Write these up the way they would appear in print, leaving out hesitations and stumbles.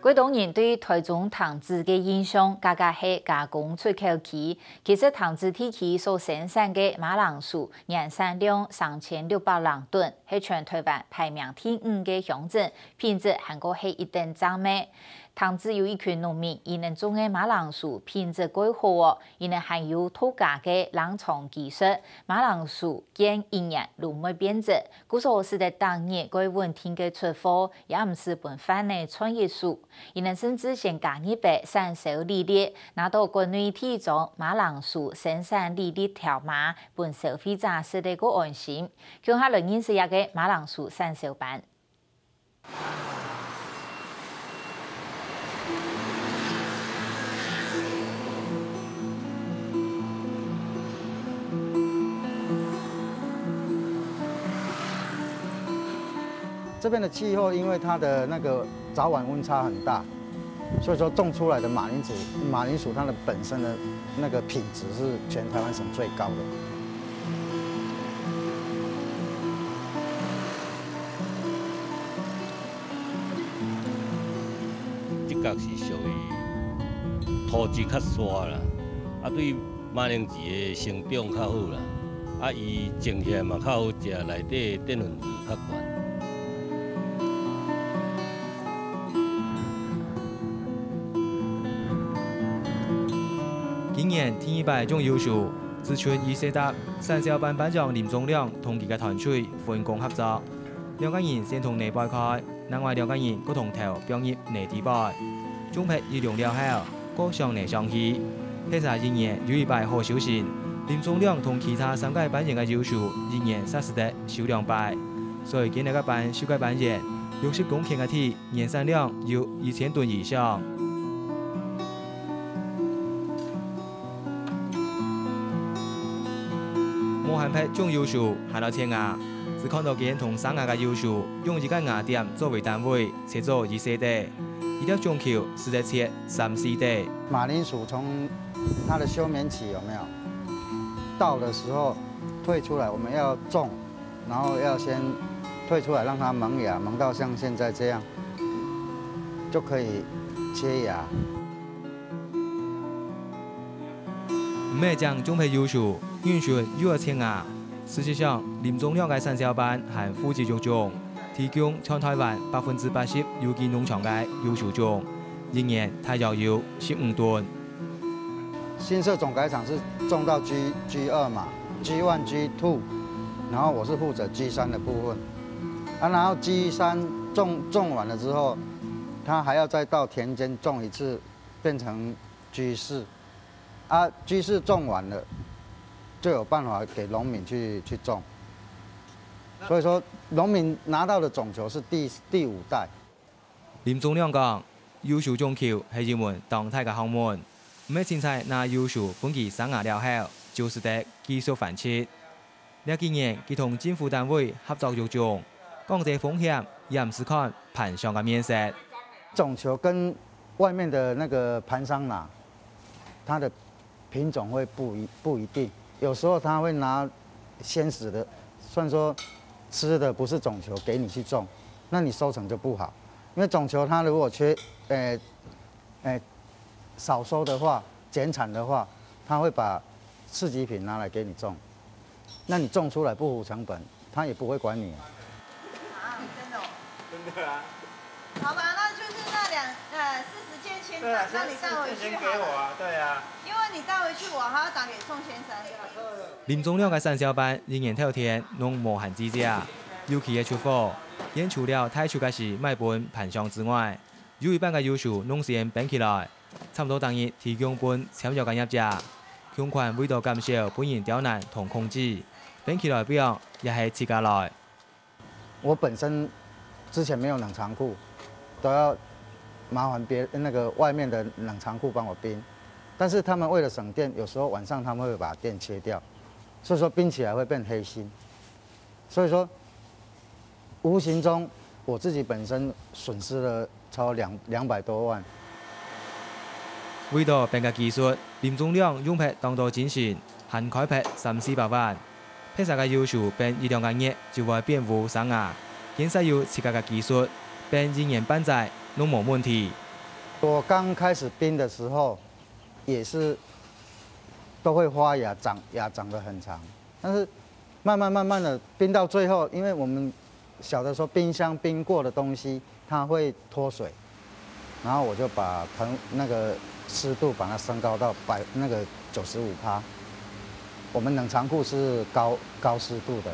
广东人对台中糖脂的印象，价格是加工出口期。其实糖脂体系所生产的马铃薯年产量3600万吨，是全台湾排名第5的乡镇，品质还阁是一等赞美。糖脂有一群农民，伊能种的马铃薯品质改好哦，伊能含有土家的冷藏技术，马铃薯经1年都没变质。故说是在当年该稳定的出货，也唔是本番的创业数。伊能甚至先加200产销利率，拿到国内体中马铃薯生产利率条码，本消费者是得个安心。向下来认识一个马铃薯产销班。这边的气候，因为它的那个早晚温差很大，所以说种出来的马铃薯它的本身的那个品质是全台湾省最高的。这角是属于土质较沙啦，啊对马铃薯的生长较好啦，啊伊种起来嘛较好食，内底淀粉质较悬。 今年天一百种优秀，自全以色列产销班班长林宗亮同其他团队分工合作，两个人先同内摆开，另外两个人各同头表演内地摆，种皮一用了后，各上内上去，披萨仍然有一摆好休息。林宗亮同其他3个班员的优秀仍然杀死得少2摆，所以今日个班修改班员60公顷的地年产量有1000吨以上。 莫含皮种优秀，含到天牙，只看到见同3牙嘅优秀，用一个牙点作为单位，切做24地，一条种球是在切3-4地。马铃薯从它的休眠期有没有到的时候退出来，我们要种，然后要先退出来让它萌芽，萌到像现在这样，就可以切芽。 唔系将种皮优秀，运选幼儿天牙。事实上，林宗亮嘅产销班含富集育种，提供全台湾80%有机农场嘅优秀种，一年大约有15吨。新社总改场是种到 G2嘛 ，G1、G2，然后我是负责 G3的部分。啊，然后 G3种完了之后，它还要再到田间种一次，变成 G4。 啊，G4种完了，就有办法给农民去种。所以说，农民拿到的种球是第5代。林宗亮讲，优秀种球係一門動態嘅項目，唔係凊彩拿優秀本期生涯了後，就是得技術反切。呢幾年，佢同政府單位合作育種，講這風險也唔是看盤上嘅面色。種球跟外面的那個盤商拿，它的 品種會不一定，有時候他會拿鮮食的，算說吃的不是種球給你去種，那你收成就不好。因為種球它如果少收的話，減產的話，他會把次級品拿來給你種，那你種出來不符成本，他也不會管你。啊，真的哦？真的啊。好吧，那就是那40件签单，那你带回去先给我啊，对啊。 因为你带回去，我还要打给宋先生。林宗亮嘅產銷班仍然頭天攏無限制者，尤其嘅出貨，因除了太出嘅是賣本盤商之外，有一半嘅優秀攏先綁起來，差唔多當日提供本簽約嘅業者，強權為咗減少本人刁難同控制，綁起來表也係自家來。我本身之前沒有冷藏庫，都要麻煩那個外面的冷藏庫幫我冰。 但是他們為了省電，有時候晚上他們會把電切掉，所以說冰起來會變黑心。所以說，無形中我自己本身損失了超200多萬。為咗變個技術，林宗亮用皮當作精神，含開皮300-400萬，披薩嘅要求變1-2個月就會變無生牙，現在有自家嘅技術，變1年半載都冇問題。我刚开始冰的时候，也是都会发芽，长得很长，但是慢慢的冰到最后，因为我们小的时候冰箱冰过的东西，它会脱水，然后我就把那个湿度把它升高到95%。我们冷藏库是高湿度的，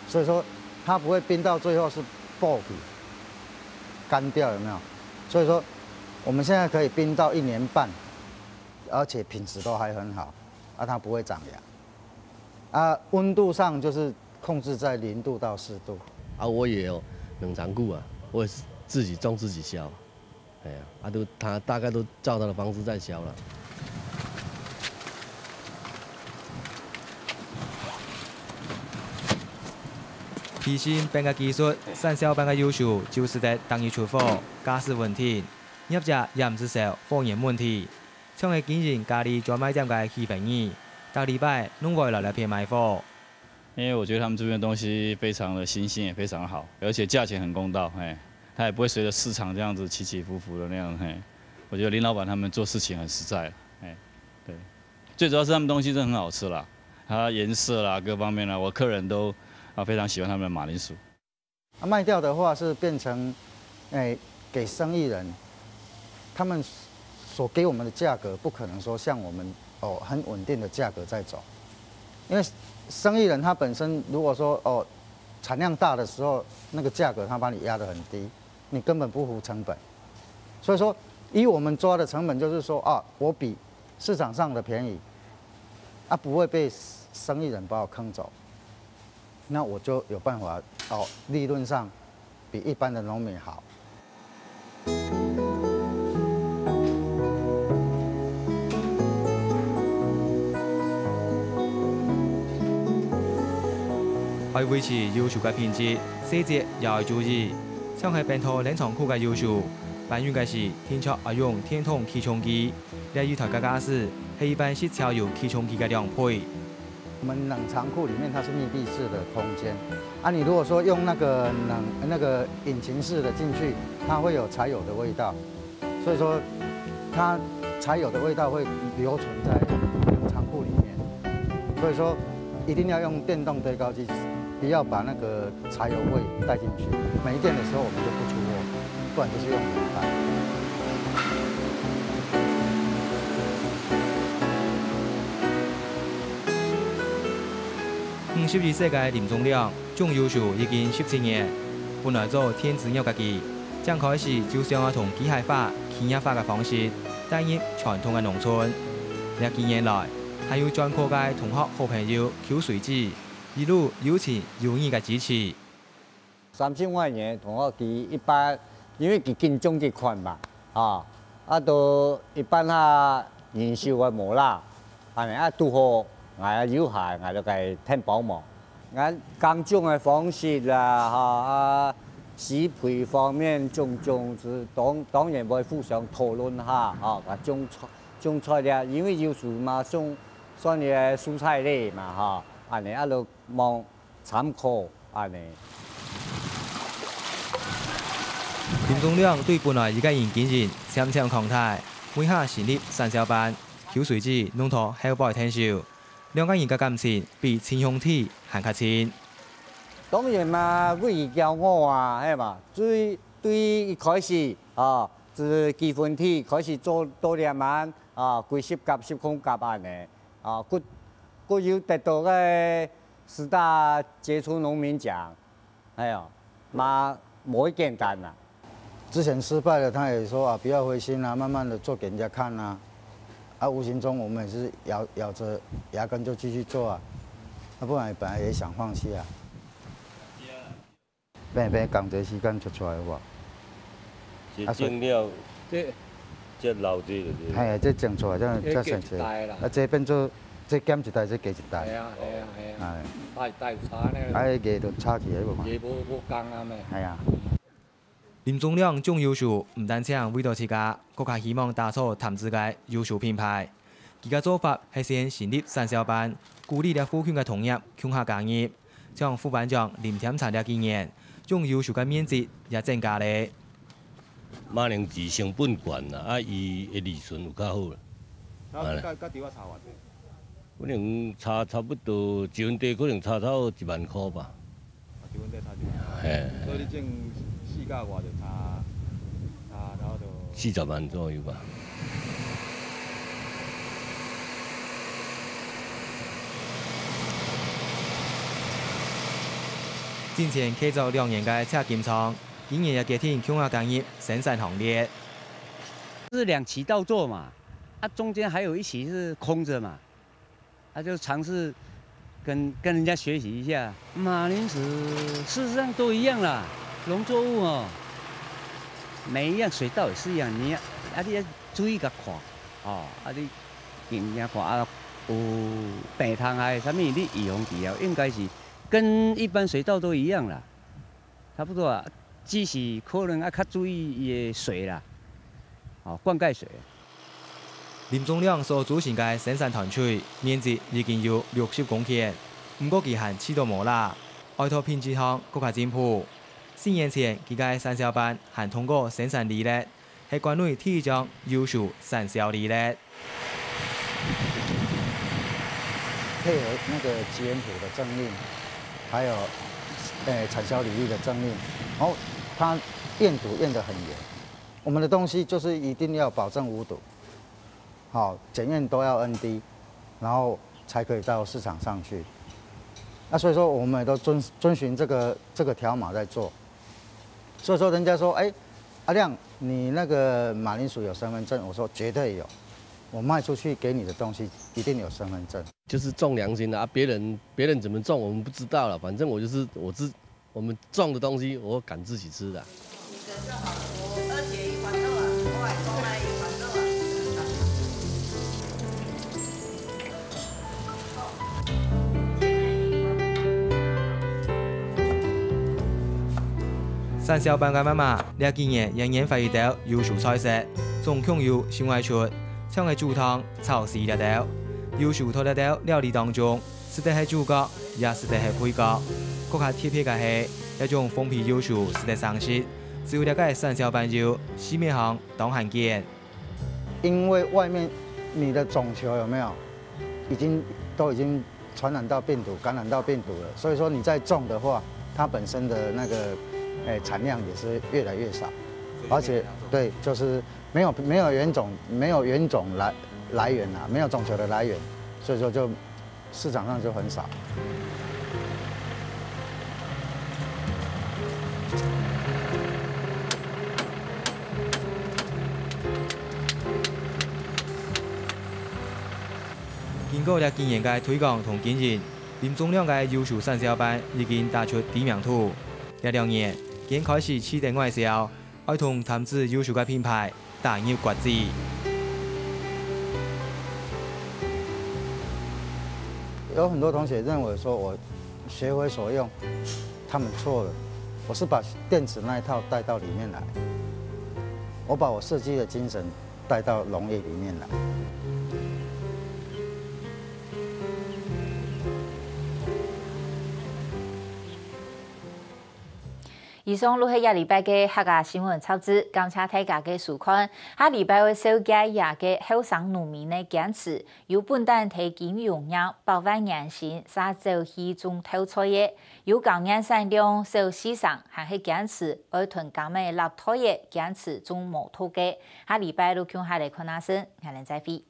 所以说它不会冰到最后是爆皮干掉，有没有？所以说我们现在可以冰到1年半，而且品质都还很好，它不会长芽。温度上就是控制在0度到4度。我也有冷藏库啊，我也是自己种自己销，哎呀，他大概都照他的方式在销了。提升班嘅技术，产销班嘅要求就是在当日出货，驾驶稳定，业者也唔接受风险问题。像係经营家里专卖店嘅气氛意，大礼拜拢会来片卖货。因为我觉得他们这边的东西非常的新鲜，也非常好，而且价钱很公道，它也不会随着市场这样子起起伏伏的那样，我觉得林老板他们做事情很实在，对，最主要是他们东西真的很好吃啦，它颜色啦各方面啦，我客人都非常喜欢他们的马铃薯。卖掉的话是变成，给生意人，他们所给我们的价格不可能说像我们很稳定的价格在走，因为生意人他本身如果说产量大的时候，那个价格他把你压得很低，你根本不符成本。所以说，以我们抓的成本就是说我比市场上的便宜，不会被生意人把我坑走，那我就有办法利润上比一般的农民好。为维持要求嘅品质，细节也要注意。像係病套冷藏库嘅要求，搬运嘅時天窗要用天筒氣冲機，呢一台嘅家私係一般是超有氣冲機嘅2倍。我们冷藏库里面它是密闭式的空间，你如果说用那个引擎式的进去，它会有柴油的味道，所以说它柴油的味道会留存在冷藏库里面，所以说一定要用电动堆高机。不要把那个柴油味带进去。没电的时候我们就不出货，不然就是用冷盘。50世界林宗亮总要求已经17年，本来做天子鸟家己，正开始就想同機械化、輕業化嘅方式帶入傳統嘅農村。呢幾年來，還有專科嘅同學好朋友邱水志。一路有錢有義嘅支持。30萬年同學佢一般，因為佢競爭嘅款嘛，到一般下人手嘅冇啦，係咪拄好我有限，我就係聽幫忙。我耕種嘅方式啦，施肥方面種是當然會互相討論下，種菜咧，因為有時嘛算嘅蔬菜類嘛，一路望參考林宗亮對本來一個人經營相當慷慨，每下成立產銷班，邱水志弄妥後輩聽受，兩個人嘅感情比親兄弟還較親。當然嘛，我而驕傲係嘛，對一開始自結婚天開始做多2萬幾10甲10空甲佢有得到嘅10大傑出農民獎，嘛冇簡單啦。之前失敗了，他也說不要灰心慢慢的做給人家看無形中我們也是咬着牙根就繼續做不然本來也想放棄變工作時間出來有無？種了，這留住就係。這種出來這成濟，這變做。這減一袋，這加一袋。大差呢？價就差起來喎嘛。嘢冇降咩？林宗亮總要求唔單止為到自家，更加希望打造談資嘅優秀品牌。佢嘅做法係先成立產銷班，鼓勵了附近嘅同業向下加入，將副班長林添產嘅經驗，將優秀嘅面積也增加咧。马铃薯成本悬啦，啊，伊的利润有较好啦。甲对我差偌济？可能差不多一分地可能差到1万块吧。一分地差1万。嘿。所以你种4甲外就差差不多40万左右吧。之前继续2年嘅赤金仓，今年也决定强化工业生产行列。是2期稻作嘛，中间还有1期是空着嘛，就尝试跟人家学习一下。马铃薯事实上都一样啦，农作物哦，每一样水稻也是一样，你要注意甲看，你认真看有病虫害啥物，你预防治疗应该是跟一般水稻都一样啦，差不多啊，只是可能较注意伊的水啦。灌溉水。林宗亮所组成嘅生产团队面积已经有60公顷，不过其限起到无啦，外头品质上更加进步。4年前，佢嘅产销班还通过生产履历，系关内第一张优秀产销履历。配合那个基因谱的证令，还有产销履历的证令，然后它验毒验得很严。我们的东西就是一定要保证无毒，好，检验都要 ND， 然后才可以到市场上去。那所以说我们也都遵循这个条码在做。所以说人家说，阿亮，你那个马铃薯有身份证？我说绝对有，我卖出去给你的东西一定有身份证。就是种良心的啊，别人怎么种我们不知道了，反正我们种的东西我敢自己吃的。产销班嘅妈妈，呢几年仍然发育到优秀菜色，总共有上外出，像係煮湯、炒絲了到，優秀拖得到料理當中，是得係主角，也是得係配角。更加貼切嘅係一種風皮優秀，是得上色，只有了解產銷班就市面上當罕見。因为外面你的种球有没有，都已经传染到病毒、感染到病毒了，所以说你再种的话，它本身的那个产量也是越来越少，而且对，就是没有原种来源啊，没有种球的来源，所以说就市场上就很少。經過了經驗嘅推廣同經營，林宗亮嘅優秀產銷班已經打出知名度。呢2年，已經開始試點外銷，愛同探知優秀嘅品牌打入國際。有很多同學認為說我學為所用，他們錯了。我是把電子那一套帶到裡面來，我把我設計的精神帶到農業裡面來。以上錄係一禮拜嘅客家新聞抄資，感謝大家嘅收看。下禮拜會收解也嘅後生農民嘅堅持，有本單提經容量百萬人心，沙洲戲中偷菜嘢，有高人產量受市場，還係堅持愛屯革命立拖嘢，堅持中無拖嘅。下禮拜都向下嚟看下先，下嚟再會。